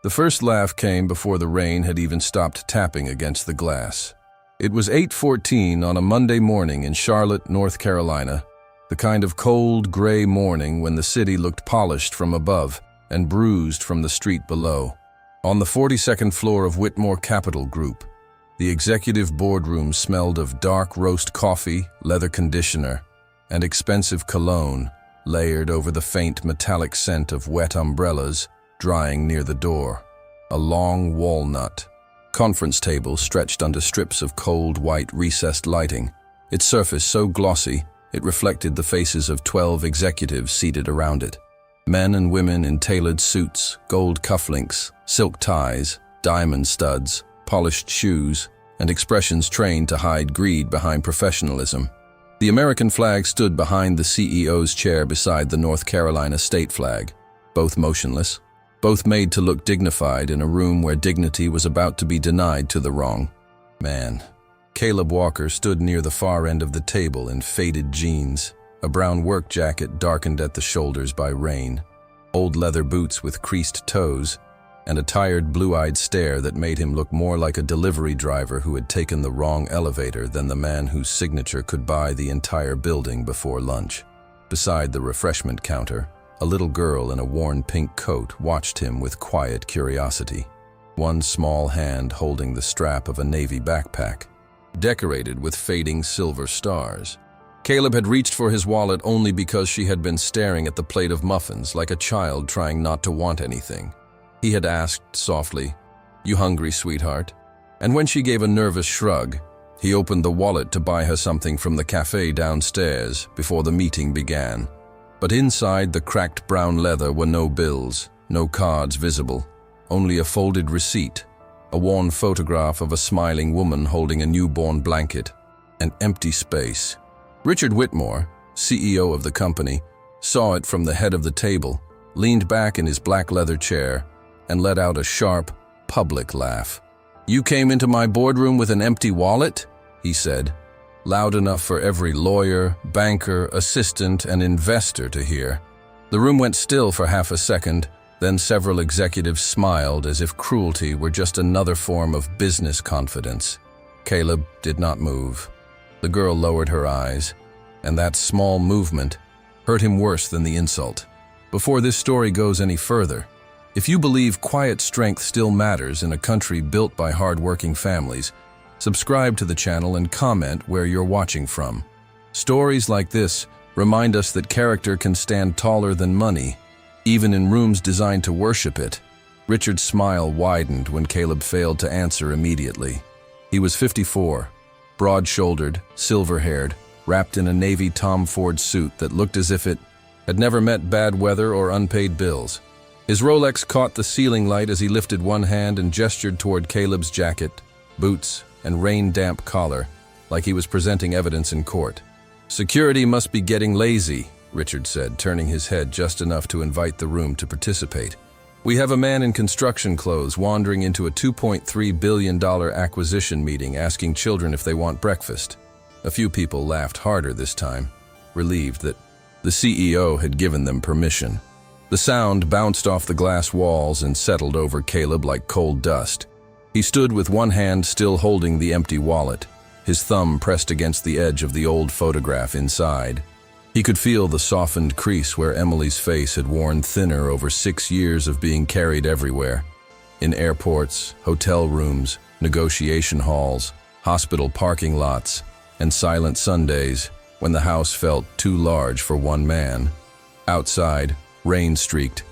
The first laugh came before the rain had even stopped tapping against the glass. It was 8:14 on a Monday morning in Charlotte, North Carolina, the kind of cold, gray morning when the city looked polished from above and bruised from the street below. On the 42nd floor of Whitmore Capital Group, the executive boardroom smelled of dark roast coffee, leather conditioner, and expensive cologne layered over the faint metallic scent of wet umbrellas drying near the door. A long walnut conference table stretched under strips of cold white recessed lighting, its surface so glossy it reflected the faces of 12 executives seated around it. Men and women in tailored suits, gold cufflinks, silk ties, diamond studs, polished shoes, and expressions trained to hide greed behind professionalism. The American flag stood behind the CEO's chair beside the North Carolina state flag, both motionless, both made to look dignified in a room where dignity was about to be denied to the wrong man. Caleb Walker stood near the far end of the table in faded jeans, a brown work jacket darkened at the shoulders by rain, old leather boots with creased toes, and a tired blue-eyed stare that made him look more like a delivery driver who had taken the wrong elevator than the man whose signature could buy the entire building before lunch. Beside the refreshment counter, a little girl in a worn pink coat watched him with quiet curiosity, one small hand holding the strap of a navy backpack, decorated with fading silver stars. Caleb had reached for his wallet only because she had been staring at the plate of muffins like a child trying not to want anything. He had asked softly, "You hungry, sweetheart?" And when she gave a nervous shrug, he opened the wallet to buy her something from the cafe downstairs before the meeting began. But inside the cracked brown leather were no bills, no cards visible, only a folded receipt, a worn photograph of a smiling woman holding a newborn blanket, an empty space. Richard Whitmore, CEO of the company, saw it from the head of the table, leaned back in his black leather chair, and let out a sharp, public laugh. "You came into my boardroom with an empty wallet?" he said, loud enough for every lawyer, banker, assistant, and investor to hear. The room went still for half a second, then several executives smiled as if cruelty were just another form of business confidence. Caleb did not move. The girl lowered her eyes, and that small movement hurt him worse than the insult. Before this story goes any further, if you believe quiet strength still matters in a country built by hard-working families, subscribe to the channel and comment where you're watching from. Stories like this remind us that character can stand taller than money, even in rooms designed to worship it. Richard's smile widened when Caleb failed to answer immediately. He was 54, broad-shouldered, silver-haired, wrapped in a navy Tom Ford suit that looked as if it had never met bad weather or unpaid bills. His Rolex caught the ceiling light as he lifted one hand and gestured toward Caleb's jacket, boots, and rain-damp collar, like he was presenting evidence in court. "Security must be getting lazy," Richard said, turning his head just enough to invite the room to participate. "We have a man in construction clothes wandering into a $2.3 billion acquisition meeting asking children if they want breakfast." A few people laughed harder this time, relieved that the CEO had given them permission. The sound bounced off the glass walls and settled over Caleb like cold dust. He stood with one hand still holding the empty wallet, his thumb pressed against the edge of the old photograph inside. He could feel the softened crease where Emily's face had worn thinner over 6 years of being carried everywhere. In airports, hotel rooms, negotiation halls, hospital parking lots, and silent Sundays when the house felt too large for one man. Outside, rain streaked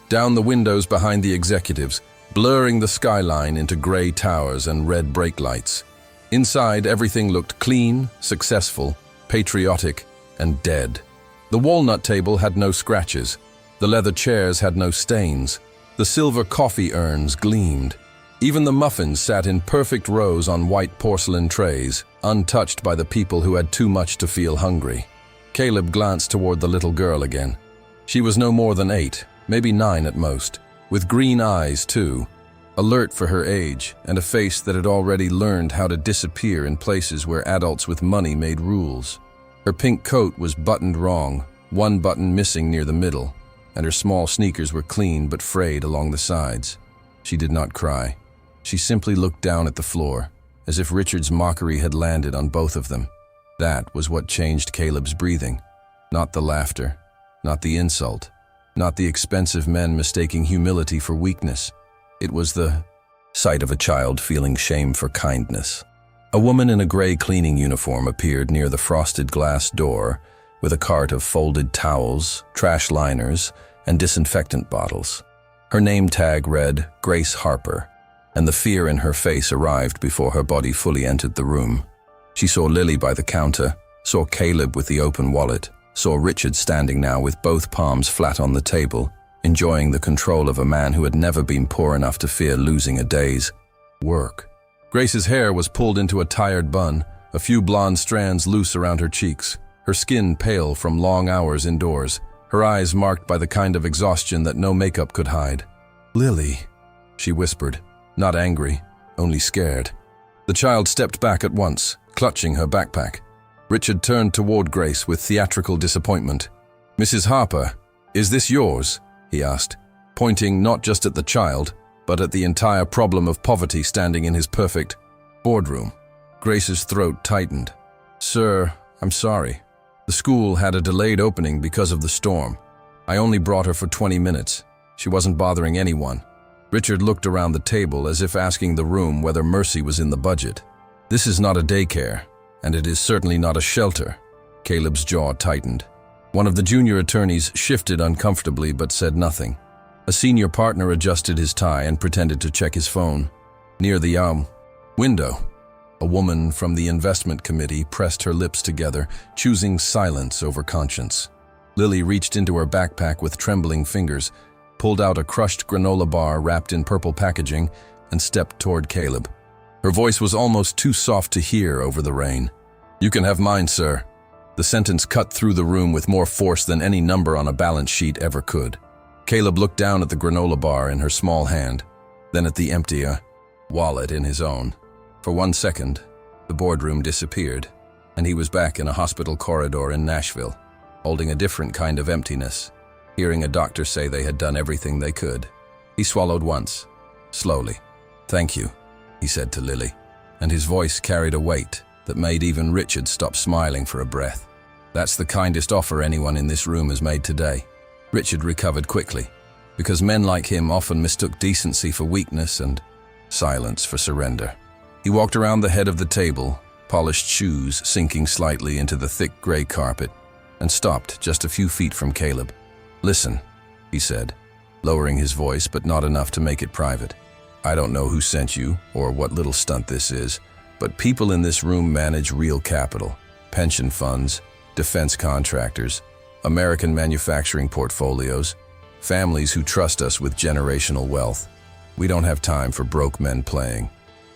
down the windows behind the executives, blurring the skyline into gray towers and red brake lights. Inside, everything looked clean, successful, patriotic, and dead. The walnut table had no scratches. The leather chairs had no stains. The silver coffee urns gleamed. Even the muffins sat in perfect rows on white porcelain trays, untouched by the people who had too much to feel hungry. Caleb glanced toward the little girl again. She was no more than 8, maybe 9 at most, with green eyes too, alert for her age, and a face that had already learned how to disappear in places where adults with money made rules. Her pink coat was buttoned wrong, one button missing near the middle, and her small sneakers were clean but frayed along the sides. She did not cry. She simply looked down at the floor, as if Richard's mockery had landed on both of them. That was what changed Caleb's breathing. Not the laughter, not the insult, not the expensive men mistaking humility for weakness. It was the sight of a child feeling shame for kindness. A woman in a gray cleaning uniform appeared near the frosted glass door with a cart of folded towels, trash liners, and disinfectant bottles. Her name tag read Grace Harper, and the fear in her face arrived before her body fully entered the room. She saw Lily by the counter, saw Caleb with the open wallet, saw Richard standing now with both palms flat on the table, enjoying the control of a man who had never been poor enough to fear losing a day's work. Grace's hair was pulled into a tired bun, a few blonde strands loose around her cheeks, her skin pale from long hours indoors, her eyes marked by the kind of exhaustion that no makeup could hide. "Lily," she whispered, not angry, only scared. The child stepped back at once, clutching her backpack. Richard turned toward Grace with theatrical disappointment. "Mrs. Harper, is this yours?" he asked, pointing not just at the child, but at the entire problem of poverty standing in his perfect boardroom. Grace's throat tightened. "Sir, I'm sorry. The school had a delayed opening because of the storm. I only brought her for 20 minutes. She wasn't bothering anyone." Richard looked around the table as if asking the room whether mercy was in the budget. "This is not a daycare, and it is certainly not a shelter." Caleb's jaw tightened. One of the junior attorneys shifted uncomfortably but said nothing. A senior partner adjusted his tie and pretended to check his phone. Near the window, a woman from the investment committee pressed her lips together, choosing silence over conscience. Lily reached into her backpack with trembling fingers, pulled out a crushed granola bar wrapped in purple packaging, and stepped toward Caleb. Her voice was almost too soft to hear over the rain. "You can have mine, sir." The sentence cut through the room with more force than any number on a balance sheet ever could. Caleb looked down at the granola bar in her small hand, then at the empty wallet in his own. For 1 second, the boardroom disappeared, and he was back in a hospital corridor in Nashville, holding a different kind of emptiness, hearing a doctor say they had done everything they could. He swallowed once, slowly. "Thank you," he said to Lily, and his voice carried a weight that made even Richard stop smiling for a breath. "That's the kindest offer anyone in this room has made today." Richard recovered quickly, because men like him often mistook decency for weakness and silence for surrender. He walked around the head of the table, polished shoes sinking slightly into the thick gray carpet, and stopped just a few feet from Caleb. "Listen," he said, lowering his voice but not enough to make it private. "I don't know who sent you or what little stunt this is, but people in this room manage real capital, pension funds, defense contractors, American manufacturing portfolios, families who trust us with generational wealth. We don't have time for broke men playing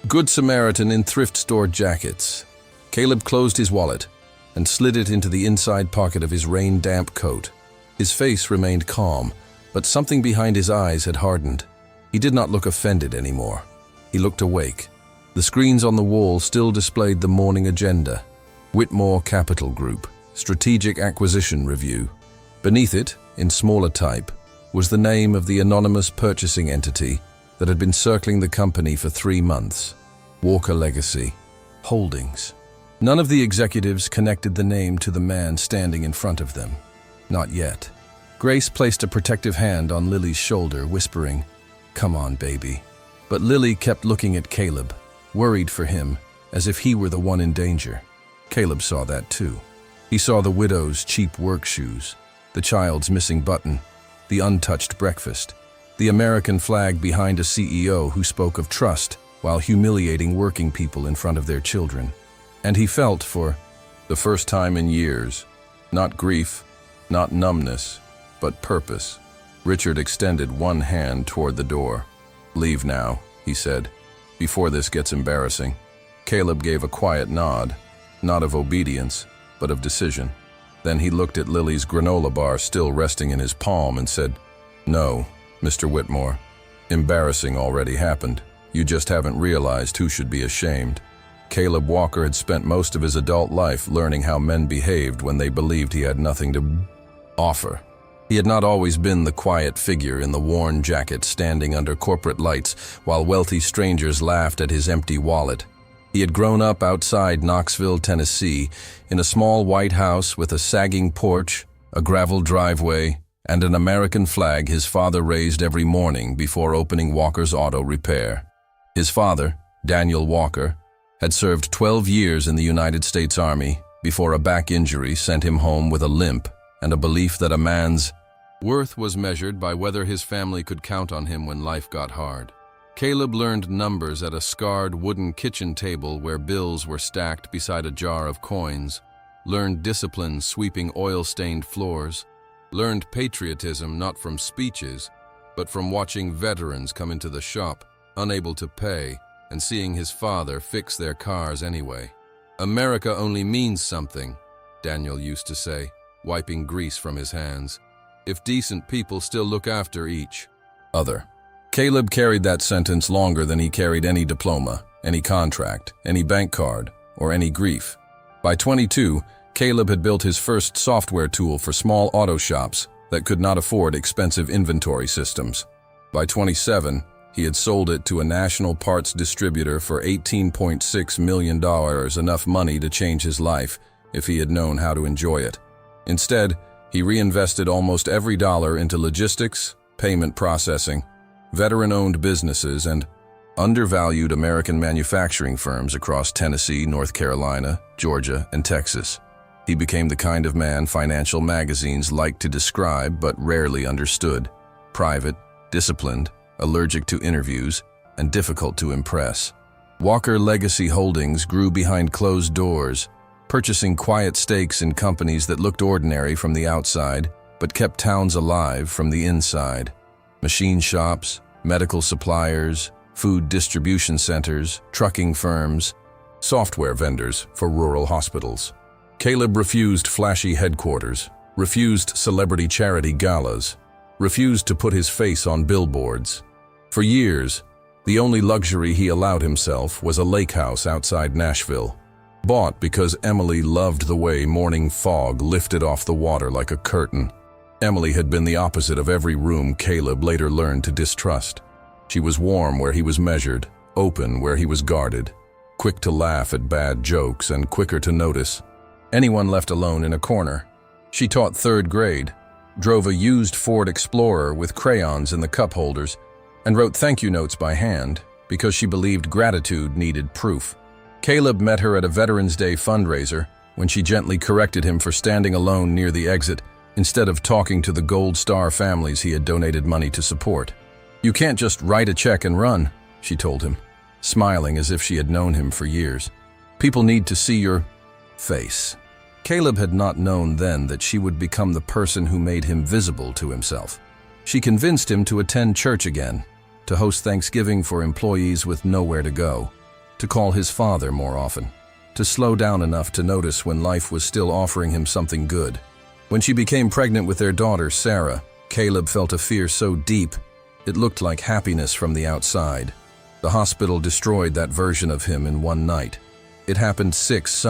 Good Samaritan in thrift store jackets." Caleb closed his wallet and slid it into the inside pocket of his rain-damp coat. His face remained calm, but something behind his eyes had hardened. He did not look offended anymore. He looked awake. The screens on the wall still displayed the morning agenda. Whitmore Capital Group, Strategic Acquisition Review. Beneath it, in smaller type, was the name of the anonymous purchasing entity that had been circling the company for 3 months. Walker Legacy Holdings. None of the executives connected the name to the man standing in front of them. Not yet. Grace placed a protective hand on Lily's shoulder, whispering, "Come on, baby." But Lily kept looking at Caleb, worried for him, as if he were the one in danger. Caleb saw that too. He saw the widow's cheap work shoes, the child's missing button, the untouched breakfast, the American flag behind a CEO who spoke of trust while humiliating working people in front of their children. And he felt, for the first time in years, not grief, not numbness, but purpose. Richard extended one hand toward the door. "Leave now," he said, "before this gets embarrassing." Caleb gave a quiet nod, not of obedience, but of decision. Then he looked at Lily's granola bar still resting in his palm and said, "No, Mr. Whitmore. Embarrassing already happened. You just haven't realized who should be ashamed." Caleb Walker had spent most of his adult life learning how men behaved when they believed he had nothing to offer. He had not always been the quiet figure in the worn jacket standing under corporate lights while wealthy strangers laughed at his empty wallet. He had grown up outside Knoxville, Tennessee, in a small white house with a sagging porch, a gravel driveway, and an American flag his father raised every morning before opening Walker's Auto Repair. His father, Daniel Walker, had served 12 years in the United States Army before a back injury sent him home with a limp and a belief that a man's worth was measured by whether his family could count on him when life got hard. Caleb learned numbers at a scarred wooden kitchen table where bills were stacked beside a jar of coins, learned discipline sweeping oil-stained floors, learned patriotism not from speeches, but from watching veterans come into the shop, unable to pay, and seeing his father fix their cars anyway. "America only means something," Daniel used to say, wiping grease from his hands, "if decent people still look after each other." Caleb carried that sentence longer than he carried any diploma, any contract, any bank card, or any grief. By 22, Caleb had built his first software tool for small auto shops that could not afford expensive inventory systems. By 27, he had sold it to a national parts distributor for $18.6 million, enough money to change his life if he had known how to enjoy it. Instead, he reinvested almost every dollar into logistics, payment processing, veteran-owned businesses, and undervalued American manufacturing firms across Tennessee, North Carolina, Georgia, and Texas. He became the kind of man financial magazines liked to describe but rarely understood: private, disciplined, allergic to interviews, and difficult to impress. Walker Legacy Holdings grew behind closed doors, purchasing quiet stakes in companies that looked ordinary from the outside but kept towns alive from the inside. Machine shops, medical suppliers, food distribution centers, trucking firms, software vendors for rural hospitals. Caleb refused flashy headquarters, refused celebrity charity galas, refused to put his face on billboards. For years, the only luxury he allowed himself was a lake house outside Nashville, bought because Emily loved the way morning fog lifted off the water like a curtain. Emily had been the opposite of every room Caleb later learned to distrust. She was warm where he was measured, open where he was guarded, quick to laugh at bad jokes and quicker to notice anyone left alone in a corner. She taught 3rd grade, drove a used Ford Explorer with crayons in the cup holders, and wrote thank you notes by hand because she believed gratitude needed proof. Caleb met her at a Veterans Day fundraiser when she gently corrected him for standing alone near the exit instead of talking to the Gold Star families he had donated money to support. "You can't just write a check and run," she told him, smiling as if she had known him for years. "People need to see your face." Caleb had not known then that she would become the person who made him visible to himself. She convinced him to attend church again, to host Thanksgiving for employees with nowhere to go, to call his father more often, to slow down enough to notice when life was still offering him something good. When she became pregnant with their daughter, Sarah, Caleb felt a fear so deep it looked like happiness from the outside. The hospital destroyed that version of him in one night. It happened 6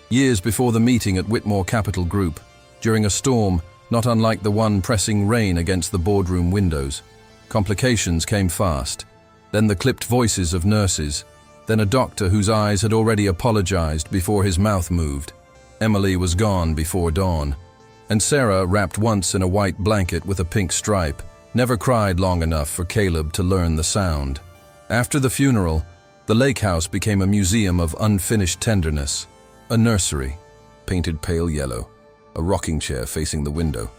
years before the meeting at Whitmore Capital Group, during a storm not unlike the one pressing rain against the boardroom windows. Complications came fast, then the clipped voices of nurses, then a doctor whose eyes had already apologized before his mouth moved. Emily was gone before dawn, and Sarah, wrapped once in a white blanket with a pink stripe, never cried long enough for Caleb to learn the sound. After the funeral, the lake house became a museum of unfinished tenderness. A nursery, painted pale yellow, a rocking chair facing the window,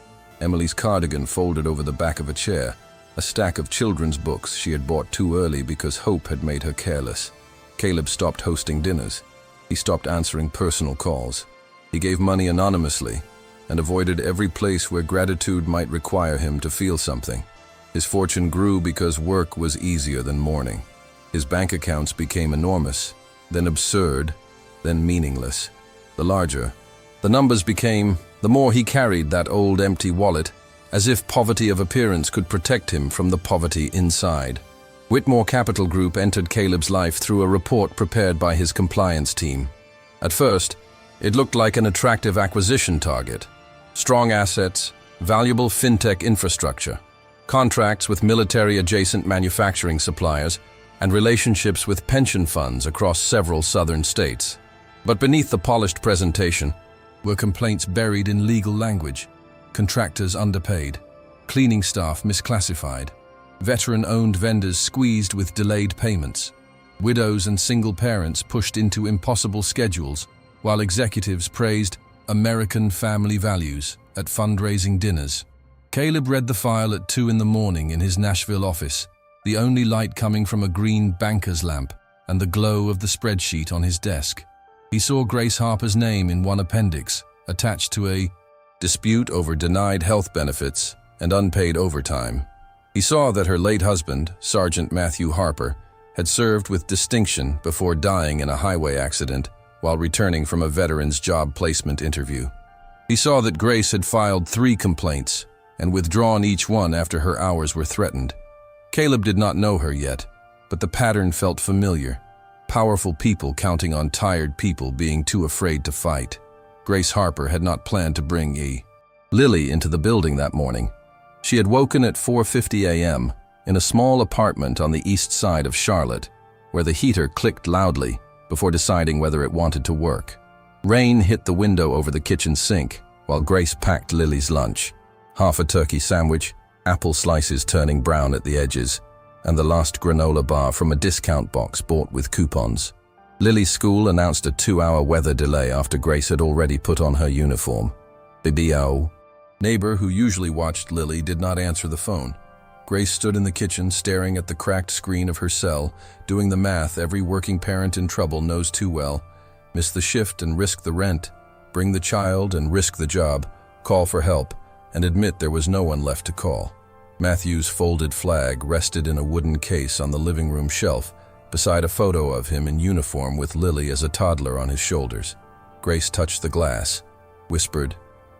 Emily's cardigan folded over the back of a chair, a stack of children's books she had bought too early because hope had made her careless. Caleb stopped hosting dinners. He stopped answering personal calls. He gave money anonymously and avoided every place where gratitude might require him to feel something. His fortune grew because work was easier than mourning. His bank accounts became enormous, then absurd, then meaningless. The larger the numbers became, the more he carried that old empty wallet, as if poverty of appearance could protect him from the poverty inside. Whitmore Capital Group entered Caleb's life through a report prepared by his compliance team. At first, it looked like an attractive acquisition target. Strong assets, valuable fintech infrastructure, contracts with military-adjacent manufacturing suppliers, and relationships with pension funds across several southern states. But beneath the polished presentation were complaints buried in legal language, contractors underpaid, cleaning staff misclassified, veteran-owned vendors squeezed with delayed payments, widows and single parents pushed into impossible schedules, while executives praised American family values at fundraising dinners. Caleb read the file at 2 a.m. in his Nashville office, the only light coming from a green banker's lamp and the glow of the spreadsheet on his desk. He saw Grace Harper's name in one appendix, attached to a dispute over denied health benefits and unpaid overtime. He saw that her late husband, Sergeant Matthew Harper, had served with distinction before dying in a highway accident while returning from a veteran's job placement interview. He saw that Grace had filed 3 complaints and withdrawn each one after her hours were threatened. Caleb did not know her yet, but the pattern felt familiar. Powerful people counting on tired people being too afraid to fight. Grace Harper had not planned to bring Lily into the building that morning. She had woken at 4:50 a.m. in a small apartment on the east side of Charlotte, where the heater clicked loudly before deciding whether it wanted to work. Rain hit the window over the kitchen sink while Grace packed Lily's lunch. Half a turkey sandwich, apple slices turning brown at the edges, and the last granola bar from a discount box bought with coupons. Lily's school announced a 2-hour weather delay after Grace had already put on her uniform. BBO. Neighbor who usually watched Lily did not answer the phone. Grace stood in the kitchen staring at the cracked screen of her cell, doing the math every working parent in trouble knows too well. Miss the shift and risk the rent, bring the child and risk the job, call for help, and admit there was no one left to call. Matthew's folded flag rested in a wooden case on the living room shelf, beside a photo of him in uniform with Lily as a toddler on his shoulders. Grace touched the glass, whispered,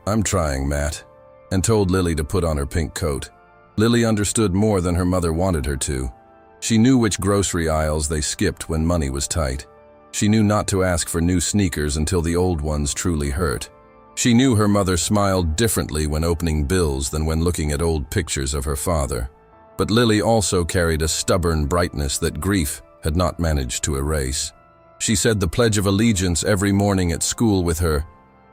"I'm trying, Matt," and told Lily to put on her pink coat. Lily understood more than her mother wanted her to. She knew which grocery aisles they skipped when money was tight. She knew not to ask for new sneakers until the old ones truly hurt. She knew her mother smiled differently when opening bills than when looking at old pictures of her father. But Lily also carried a stubborn brightness that grief had not managed to erase. She said the Pledge of Allegiance every morning at school with her,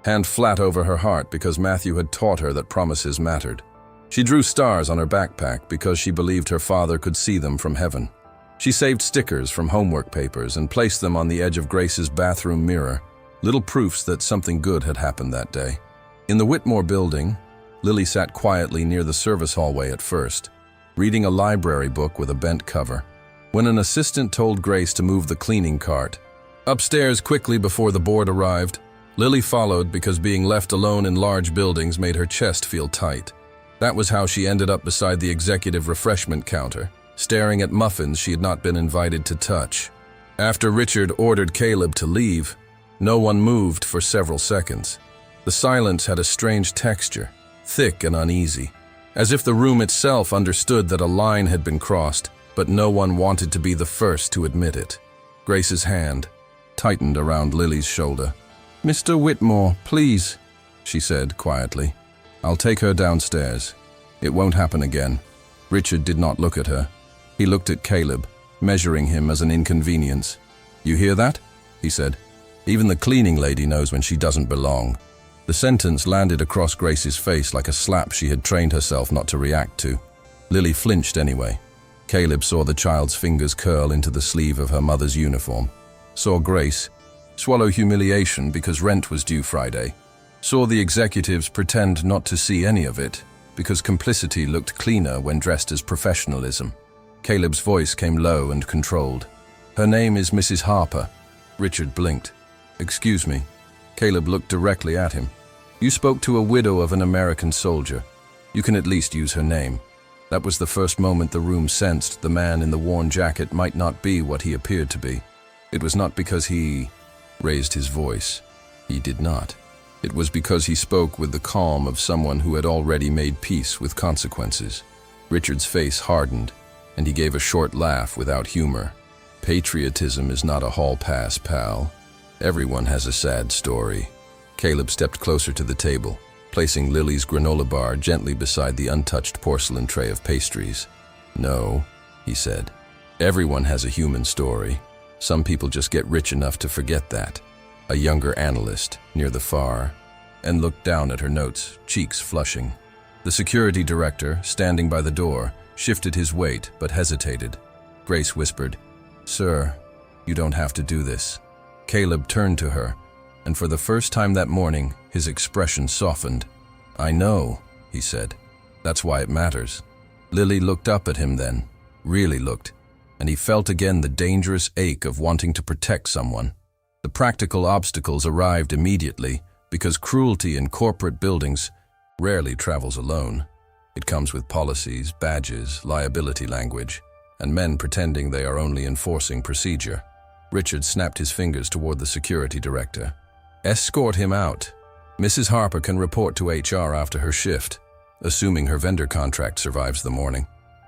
hand flat over her heart because Matthew had taught her that promises mattered. She drew stars on her backpack because she believed her father could see them from heaven. She saved stickers from homework papers and placed them on the edge of Grace's bathroom mirror, little proofs that something good had happened that day. In the Whitmore building, Lily sat quietly near the service hallway at first, reading a library book with a bent cover. When an assistant told Grace to move the cleaning cart upstairs quickly before the board arrived, Lily followed because being left alone in large buildings made her chest feel tight. That was how she ended up beside the executive refreshment counter, staring at muffins she had not been invited to touch. After Richard ordered Caleb to leave, no one moved for several seconds. The silence had a strange texture, thick and uneasy, as if the room itself understood that a line had been crossed, but no one wanted to be the first to admit it. Grace's hand tightened around Lily's shoulder. "Mr. Whitmore, please," she said quietly. "I'll take her downstairs. It won't happen again." Richard did not look at her. He looked at Caleb, measuring him as an inconvenience. "You hear that?" he said. "Even the cleaning lady knows when she doesn't belong." The sentence landed across Grace's face like a slap she had trained herself not to react to. Lily flinched anyway. Caleb saw the child's fingers curl into the sleeve of her mother's uniform. Saw Grace swallow humiliation because rent was due Friday. Saw the executives pretend not to see any of it because complicity looked cleaner when dressed as professionalism. Caleb's voice came low and controlled. "Her name is Mrs. Harper." Richard blinked. "Excuse me." Caleb looked directly at him. "You spoke to a widow of an American soldier. You can at least use her name." That was the first moment the room sensed the man in the worn jacket might not be what he appeared to be. It was not because he raised his voice. He did not. It was because he spoke with the calm of someone who had already made peace with consequences. Richard's face hardened, and he gave a short laugh without humor. "Patriotism is not a hall pass, pal. Everyone has a sad story." Caleb stepped closer to the table. placing Lily's granola bar gently beside the untouched porcelain tray of pastries. "No," he said. "Everyone has a human story. Some people just get rich enough to forget that." A younger analyst, near the far, and looked down at her notes, cheeks flushing. The security director, standing by the door, shifted his weight but hesitated. Grace whispered, "Sir, you don't have to do this." Caleb turned to her, and for the first time that morning, his expression softened. "I know," he said. "That's why it matters." Lily looked up at him then, really looked, and he felt again the dangerous ache of wanting to protect someone. The practical obstacles arrived immediately because cruelty in corporate buildings rarely travels alone. It comes with policies, badges, liability language, and men pretending they are only enforcing procedure. Richard snapped his fingers toward the security director. "Escort him out. Mrs. Harper can report to HR after her shift, assuming her vendor contract survives the morning."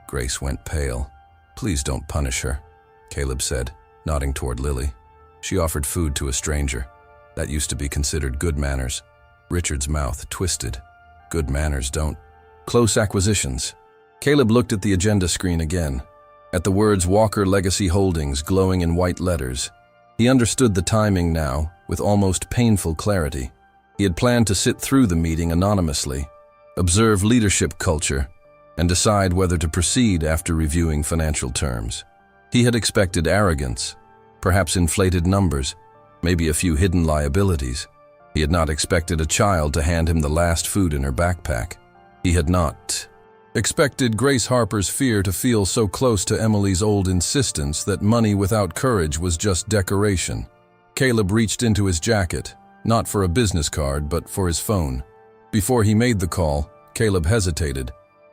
Grace went pale. "Please don't punish her," Caleb said, nodding toward Lily. She offered food to a stranger. That used to be considered good manners. Richard's mouth twisted. Good manners don't. Close acquisitions. Caleb looked at the agenda screen again, at the words Walker Legacy Holdings glowing in white letters. He understood the timing now, with almost painful clarity. He had planned to sit through the meeting anonymously, observe leadership culture, and decide whether to proceed after reviewing financial terms. He had expected arrogance, perhaps inflated numbers, maybe a few hidden liabilities. He had not expected a child to hand him the last food in her backpack. He had not expected Grace Harper's fear to feel so close to Emily's old insistence that money without courage was just decoration. Caleb reached into his jacket, not for a business card, but for his phone. Before he made the call, Caleb hesitated.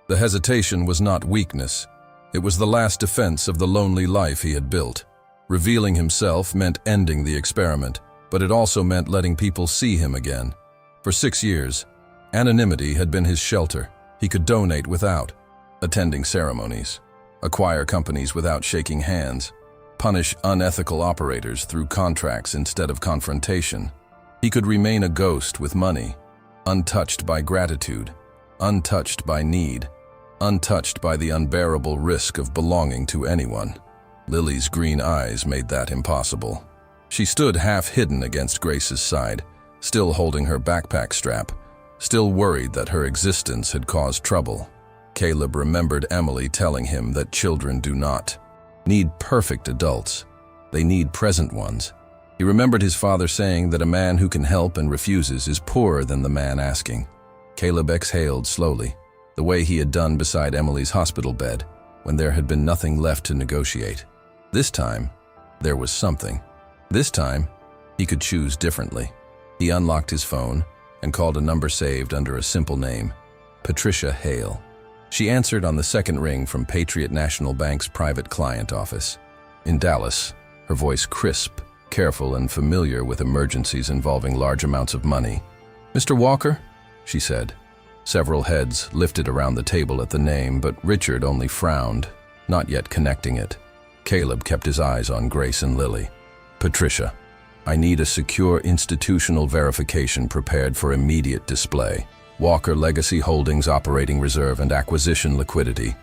The hesitation was not weakness. It was the last defense of the lonely life he had built. Revealing himself meant ending the experiment, but it also meant letting people see him again. For 6 years, anonymity had been his shelter. He could donate without attending ceremonies, acquire companies without shaking hands, punish unethical operators through contracts instead of confrontation. He could remain a ghost with money, untouched by gratitude, untouched by need, untouched by the unbearable risk of belonging to anyone. Lily's green eyes made that impossible. She stood half-hidden against Grace's side, still holding her backpack strap, still worried that her existence had caused trouble. Caleb remembered Emily telling him that children do not need perfect adults. They need present ones. He remembered his father saying that a man who can help and refuses is poorer than the man asking. Caleb exhaled slowly, the way he had done beside Emily's hospital bed, when there had been nothing left to negotiate. This time, there was something. This time, he could choose differently. He unlocked his phone and called a number saved under a simple name, Patricia Hale. She answered on the second ring from Patriot National Bank's private client office. In Dallas, her voice crisp, careful, and familiar with emergencies involving large amounts of money. "Mr. Walker?" she said. Several heads lifted around the table at the name, but Richard only frowned, not yet connecting it. Caleb kept his eyes on Grace and Lily. "Patricia, I need a secure institutional verification prepared for immediate display. Walker Legacy Holdings operating reserve and acquisition liquidity.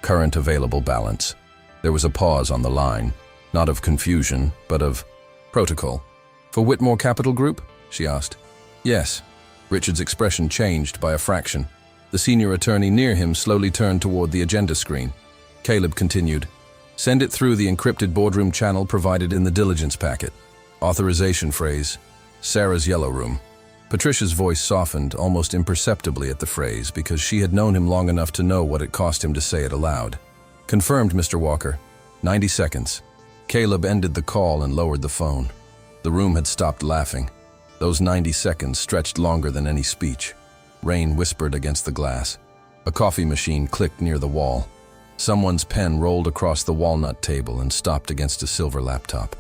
Current available balance." There was a pause on the line, not of confusion, but of protocol. "For Whitmore Capital Group?" she asked. "Yes." Richard's expression changed by a fraction. The senior attorney near him slowly turned toward the agenda screen. Caleb continued, "Send it through the encrypted boardroom channel provided in the diligence packet. Authorization phrase, Sarah's Yellow Room." Patricia's voice softened almost imperceptibly at the phrase because she had known him long enough to know what it cost him to say it aloud. "Confirmed, Mr. Walker. 90 seconds. Caleb ended the call and lowered the phone. The room had stopped laughing. Those 90 seconds stretched longer than any speech. Rain whispered against the glass. A coffee machine clicked near the wall. Someone's pen rolled across the walnut table and stopped against a silver laptop.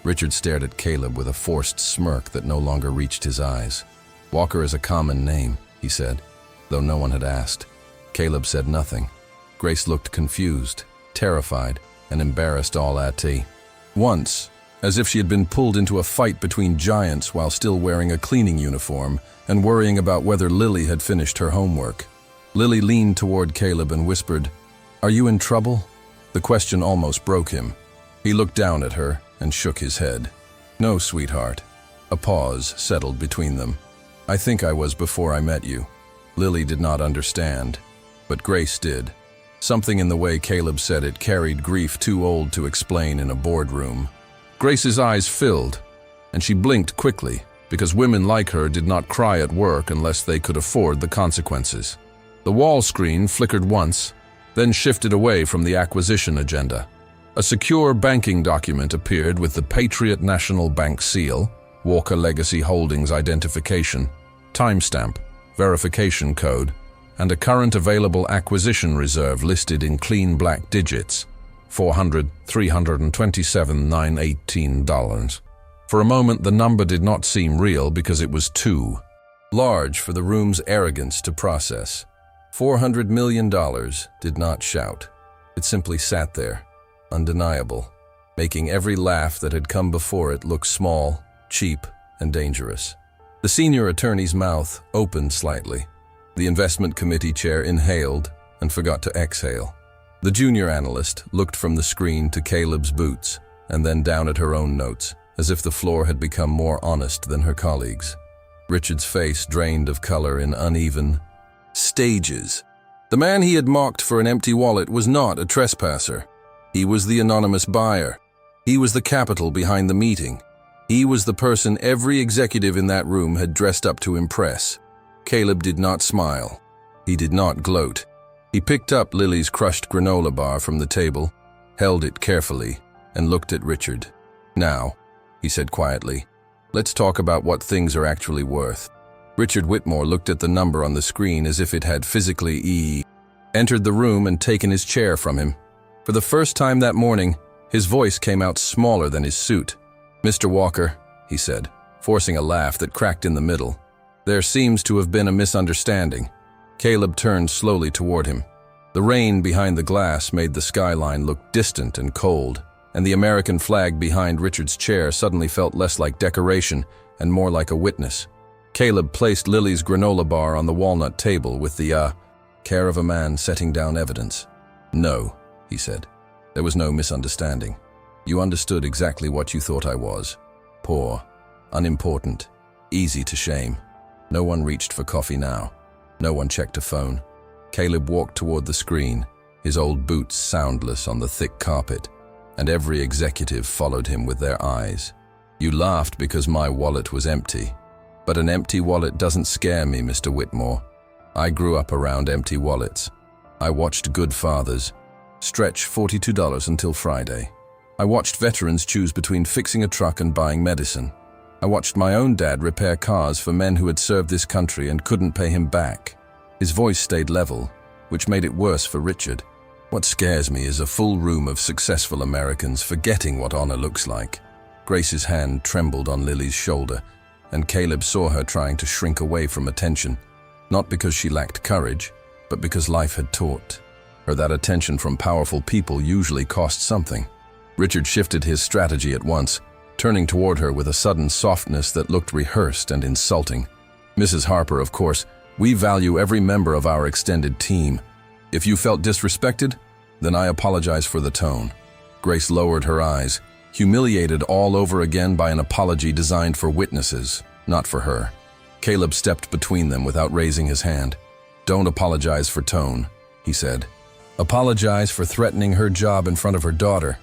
Richard stared at Caleb with a forced smirk that no longer reached his eyes. "Walker is a common name," he said, though no one had asked. Caleb said nothing. Grace looked confused, terrified, and embarrassed all at once. as if she had been pulled into a fight between giants while still wearing a cleaning uniform and worrying about whether Lily had finished her homework. Lily leaned toward Caleb and whispered, "Are you in trouble?" The question almost broke him. He looked down at her and shook his head. "No, sweetheart." A pause settled between them. "I think I was before I met you." Lily did not understand, but Grace did. Something in the way Caleb said it carried grief too old to explain in a boardroom. Grace's eyes filled, and she blinked quickly, because women like her did not cry at work unless they could afford the consequences. The wall screen flickered once, then shifted away from the acquisition agenda. A secure banking document appeared with the Patriot National Bank seal, Walker Legacy Holdings identification, timestamp, verification code, and a current available acquisition reserve listed in clean black digits, $400,327,918. For a moment, the number did not seem real because it was too large for the room's arrogance to process. $400 million did not shout. It simply sat there, undeniable, making every laugh that had come before it look small, cheap, and dangerous. The senior attorney's mouth opened slightly. The investment committee chair inhaled and forgot to exhale. The junior analyst looked from the screen to Caleb's boots and then down at her own notes, as if the floor had become more honest than her colleagues. Richard's face drained of color in uneven stages. The man he had mocked for an empty wallet was not a trespasser. He was the anonymous buyer. He was the capital behind the meeting. He was the person every executive in that room had dressed up to impress. Caleb did not smile. He did not gloat. He picked up Lily's crushed granola bar from the table, held it carefully, and looked at Richard. "Now," he said quietly, "let's talk about what things are actually worth." Richard Whitmore looked at the number on the screen as if it had physically entered the room and taken his chair from him. For the first time that morning, his voice came out smaller than his suit. "Mr. Walker," he said, forcing a laugh that cracked in the middle, "there seems to have been a misunderstanding." Caleb turned slowly toward him. The rain behind the glass made the skyline look distant and cold, and the American flag behind Richard's chair suddenly felt less like decoration and more like a witness. Caleb placed Lily's granola bar on the walnut table with the care of a man setting down evidence. "No," he said. "There was no misunderstanding. You understood exactly what you thought I was. Poor, unimportant, easy to shame. No one reached for coffee now. No one checked a phone." Caleb walked toward the screen, his old boots soundless on the thick carpet, and every executive followed him with their eyes. "You laughed because my wallet was empty. But an empty wallet doesn't scare me, Mr. Whitmore. I grew up around empty wallets. I watched good fathers stretch $42 until Friday. I watched veterans choose between fixing a truck and buying medicine. I watched my own dad repair cars for men who had served this country and couldn't pay him back." His voice stayed level, which made it worse for Richard. "What scares me is a full room of successful Americans forgetting what honor looks like." Grace's hand trembled on Lily's shoulder, and Caleb saw her trying to shrink away from attention, not because she lacked courage, but because life had taught her that attention from powerful people usually costs something. Richard shifted his strategy at once, turning toward her with a sudden softness that looked rehearsed and insulting. "Mrs. Harper, of course, we value every member of our extended team. If you felt disrespected, then I apologize for the tone." Grace lowered her eyes, humiliated all over again by an apology designed for witnesses, not for her. Caleb stepped between them without raising his hand. "Don't apologize for tone," he said. "Apologize for threatening her job in front of her daughter.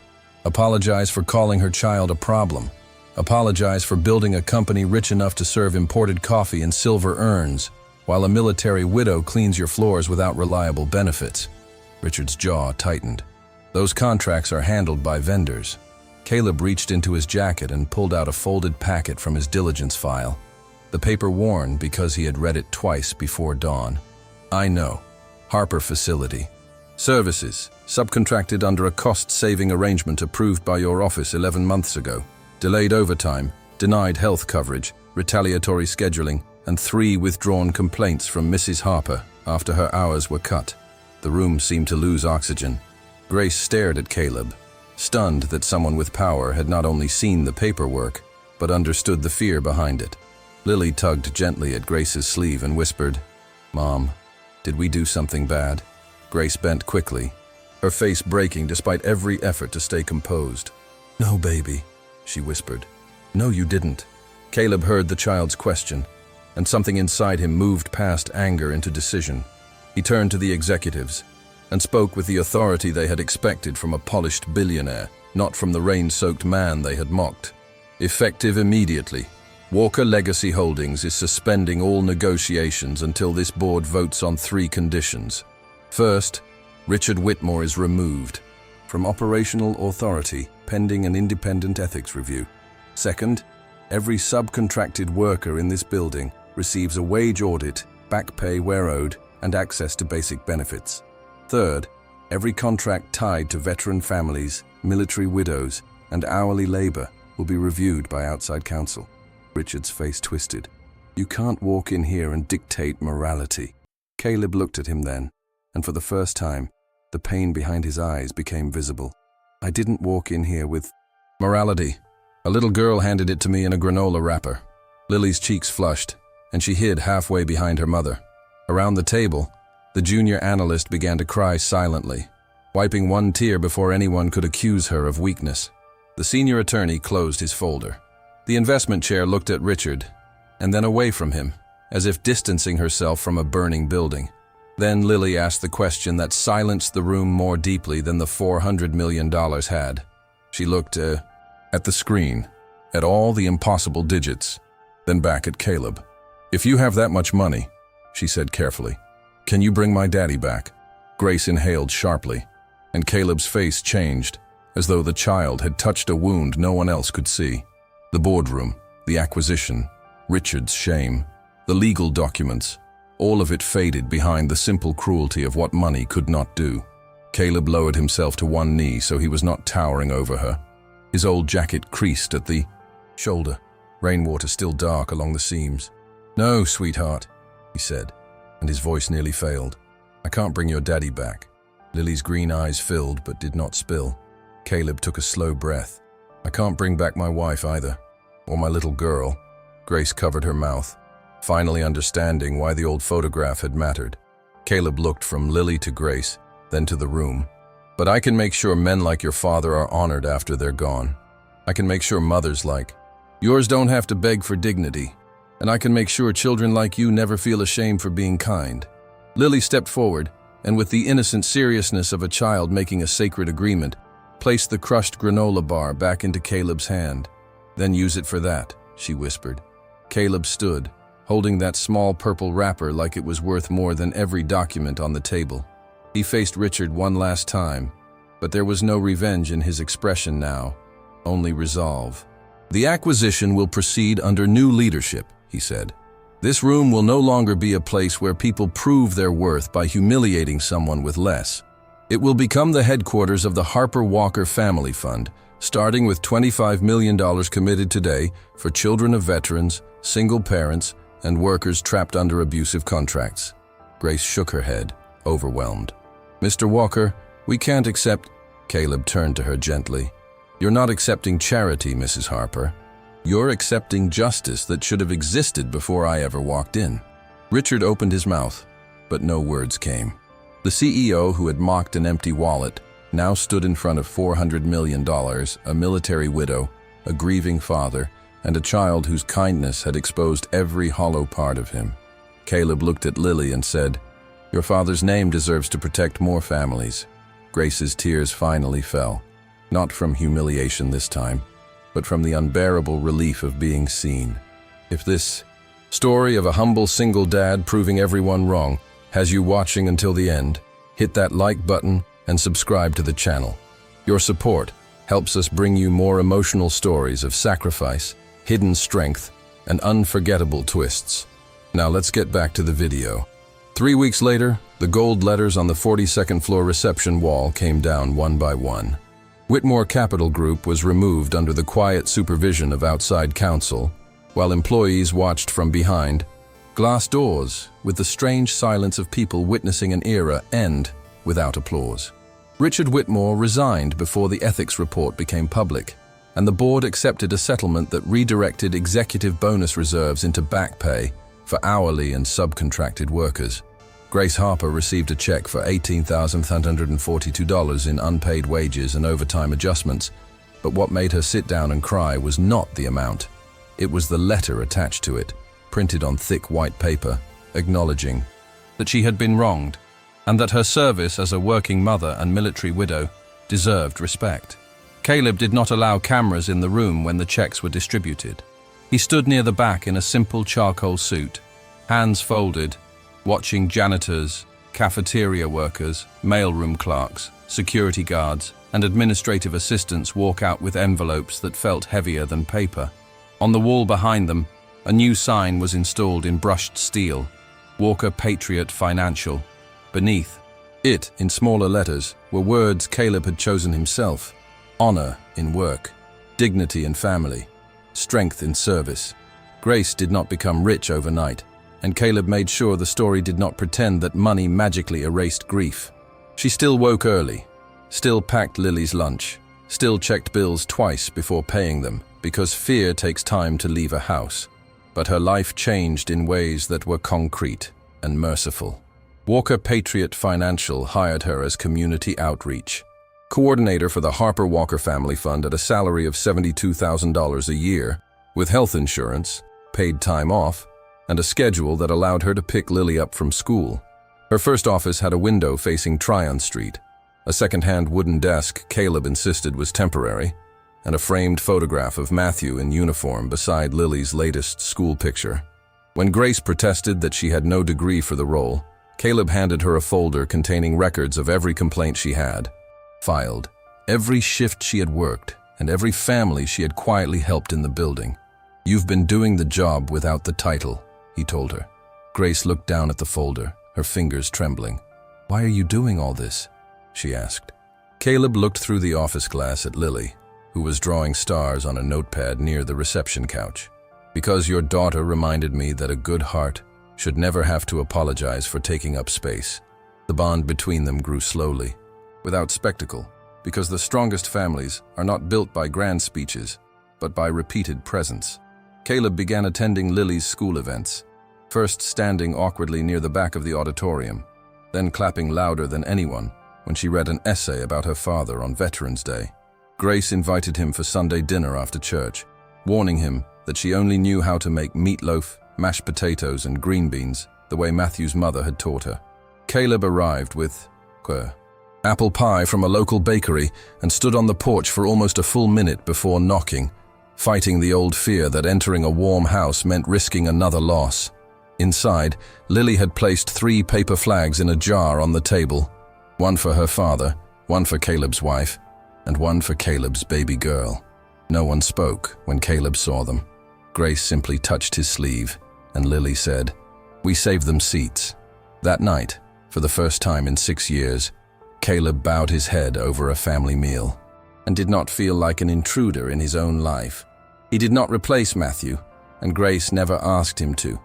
Apologize for calling her child a problem. Apologize for building a company rich enough to serve imported coffee in silver urns, while a military widow cleans your floors without reliable benefits." Richard's jaw tightened. "Those contracts are handled by vendors." Caleb reached into his jacket and pulled out a folded packet from his diligence file, the paper worn because he had read it twice before dawn. "I know. Harper Facility. Services, subcontracted under a cost-saving arrangement approved by your office 11 months ago. Delayed overtime, denied health coverage, retaliatory scheduling, and 3 withdrawn complaints from Mrs. Harper after her hours were cut." The room seemed to lose oxygen. Grace stared at Caleb, stunned that someone with power had not only seen the paperwork, but understood the fear behind it. Lily tugged gently at Grace's sleeve and whispered, "Mom, did we do something bad?" Grace bent quickly, her face breaking despite every effort to stay composed. "No, baby," she whispered. "No, you didn't." Caleb heard the child's question, and something inside him moved past anger into decision. He turned to the executives and spoke with the authority they had expected from a polished billionaire, not from the rain-soaked man they had mocked. "Effective immediately. Walker Legacy Holdings is suspending all negotiations until this board votes on 3 conditions. First, Richard Whitmore is removed from operational authority pending an independent ethics review. Second, every subcontracted worker in this building receives a wage audit, back pay where owed, and access to basic benefits. Third, every contract tied to veteran families, military widows, and hourly labor will be reviewed by outside counsel." Richard's face twisted. "You can't walk in here and dictate morality." Caleb looked at him then, and for the first time, the pain behind his eyes became visible. "I didn't walk in here with morality. A little girl handed it to me in a granola wrapper." Lily's cheeks flushed, and she hid halfway behind her mother. Around the table, the junior analyst began to cry silently, wiping one tear before anyone could accuse her of weakness. The senior attorney closed his folder. The investment chair looked at Richard, and then away from him, as if distancing herself from a burning building. Then Lily asked the question that silenced the room more deeply than the $400 million had. She looked at the screen, at all the impossible digits, then back at Caleb. "If you have that much money," she said carefully, "can you bring my daddy back?" Grace inhaled sharply, and Caleb's face changed, as though the child had touched a wound no one else could see. The boardroom, the acquisition, Richard's shame, the legal documents, all of it faded behind the simple cruelty of what money could not do. Caleb lowered himself to one knee so he was not towering over her. His old jacket creased at the shoulder, rainwater still dark along the seams. "No, sweetheart," he said, and his voice nearly failed. "I can't bring your daddy back." Lily's green eyes filled but did not spill. Caleb took a slow breath. "I can't bring back my wife either, or my little girl." Grace covered her mouth, finally understanding why the old photograph had mattered. Caleb looked from Lily to Grace, then to the room. "But I can make sure men like your father are honored after they're gone. I can make sure mothers like yours don't have to beg for dignity, and I can make sure children like you never feel ashamed for being kind." Lily stepped forward, and with the innocent seriousness of a child making a sacred agreement, placed the crushed granola bar back into Caleb's hand. "Then use it for that," she whispered. Caleb stood, holding that small purple wrapper like it was worth more than every document on the table. He faced Richard one last time, but there was no revenge in his expression now, only resolve. "The acquisition will proceed under new leadership," he said. "This room will no longer be a place where people prove their worth by humiliating someone with less. It will become the headquarters of the Harper Walker Family Fund, starting with $25 million committed today for children of veterans, single parents, and workers trapped under abusive contracts." Grace shook her head, overwhelmed. "Mr. Walker, we can't accept—" Caleb turned to her gently. "You're not accepting charity, Mrs. Harper. You're accepting justice that should have existed before I ever walked in." Richard opened his mouth, but no words came. The CEO, who had mocked an empty wallet, now stood in front of $400 million, a military widow, a grieving father, and a child whose kindness had exposed every hollow part of him. Caleb looked at Lily and said, "Your father's name deserves to protect more families." Grace's tears finally fell, not from humiliation this time, but from the unbearable relief of being seen. If this story of a humble single dad proving everyone wrong has you watching until the end, hit that like button and subscribe to the channel. Your support helps us bring you more emotional stories of sacrifice, hidden strength, and unforgettable twists. Now let's get back to the video. 3 weeks later, the gold letters on the 42nd floor reception wall came down one by one. Whitmore Capital Group was removed under the quiet supervision of outside counsel, while employees watched from behind glass doors with the strange silence of people witnessing an era end without applause. Richard Whitmore resigned before the ethics report became public, and the board accepted a settlement that redirected executive bonus reserves into back pay for hourly and subcontracted workers. Grace Harper received a check for $18,342 in unpaid wages and overtime adjustments, but what made her sit down and cry was not the amount. It was the letter attached to it, printed on thick white paper, acknowledging that she had been wronged, and that her service as a working mother and military widow deserved respect. Caleb did not allow cameras in the room when the checks were distributed. He stood near the back in a simple charcoal suit, hands folded, watching janitors, cafeteria workers, mailroom clerks, security guards, and administrative assistants walk out with envelopes that felt heavier than paper. On the wall behind them, a new sign was installed in brushed steel, Walker Patriot Financial. Beneath it, in smaller letters, were words Caleb had chosen himself: honor in work, dignity in family, strength in service. Grace did not become rich overnight, and Caleb made sure the story did not pretend that money magically erased grief. She still woke early, still packed Lily's lunch, still checked bills twice before paying them, because fear takes time to leave a house. But her life changed in ways that were concrete and merciful. Walker Patriot Financial hired her as community outreach coordinator for the Harper Walker Family Fund at a salary of $72,000 a year, with health insurance, paid time off, and a schedule that allowed her to pick Lily up from school. Her first office had a window facing Tryon Street, a second-hand wooden desk Caleb insisted was temporary, and a framed photograph of Matthew in uniform beside Lily's latest school picture. When Grace protested that she had no degree for the role, Caleb handed her a folder containing records of every complaint she had filed, every shift she had worked, and every family she had quietly helped in the building. "You've been doing the job without the title," he told her. Grace looked down at the folder, her fingers trembling. "Why are you doing all this?" she asked. Caleb looked through the office glass at Lily, who was drawing stars on a notepad near the reception couch. "Because your daughter reminded me that a good heart should never have to apologize for taking up space." The bond between them grew slowly, without spectacle, because the strongest families are not built by grand speeches, but by repeated presence. Caleb began attending Lily's school events, first standing awkwardly near the back of the auditorium, then clapping louder than anyone when she read an essay about her father on Veterans Day. Grace invited him for Sunday dinner after church, warning him that she only knew how to make meatloaf, mashed potatoes, and green beans the way Matthew's mother had taught her. Caleb arrived with apple pie from a local bakery and stood on the porch for almost a full minute before knocking, fighting the old fear that entering a warm house meant risking another loss. Inside, Lily had placed 3 paper flags in a jar on the table, one for her father, one for Caleb's wife, and one for Caleb's baby girl. No one spoke when Caleb saw them. Grace simply touched his sleeve, and Lily said, "We saved them seats." That night, for the first time in 6 years, Caleb bowed his head over a family meal and did not feel like an intruder in his own life. He did not replace Matthew, and Grace never asked him to.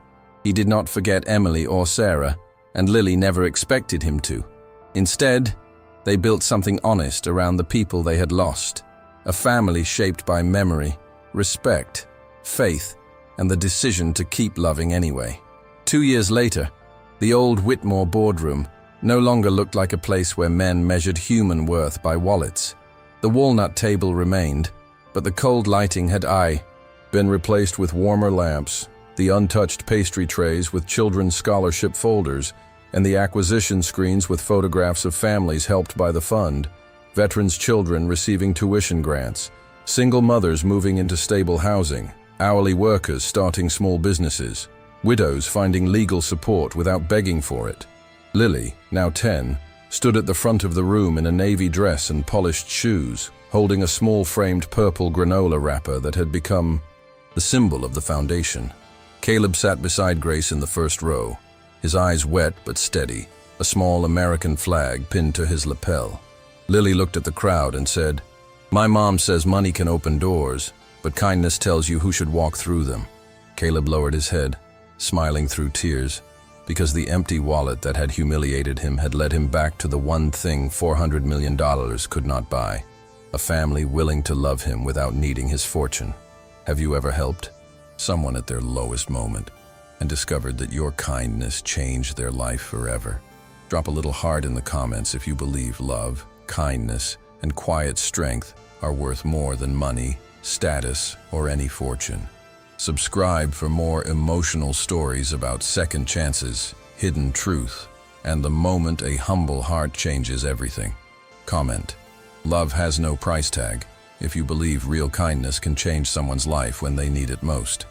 He did not forget Emily or Sarah, and Lily never expected him to. Instead, they built something honest around the people they had lost, a family shaped by memory, respect, faith, and the decision to keep loving anyway. 2 years later, the old Whitmore boardroom no longer looked like a place where men measured human worth by wallets. The walnut table remained, but the cold lighting had been replaced with warmer lamps, the untouched pastry trays with children's scholarship folders, and the acquisition screens with photographs of families helped by the fund, veterans' children receiving tuition grants, single mothers moving into stable housing, hourly workers starting small businesses, widows finding legal support without begging for it. Lily, now 10, stood at the front of the room in a navy dress and polished shoes, holding a small framed purple granola wrapper that had become the symbol of the foundation. Caleb sat beside Grace in the first row, his eyes wet but steady, a small American flag pinned to his lapel. Lily looked at the crowd and said, "My mom says money can open doors, but kindness tells you who should walk through them." Caleb lowered his head, smiling through tears. because the empty wallet that had humiliated him had led him back to the one thing $400 million could not buy: a family willing to love him without needing his fortune. Have you ever helped someone at their lowest moment and discovered that your kindness changed their life forever? Drop a little heart in the comments if you believe love, kindness, and quiet strength are worth more than money, status, or any fortune. Subscribe for more emotional stories about second chances, hidden truth, and the moment a humble heart changes everything. Comment: love has no price tag, if you believe real kindness can change someone's life when they need it most.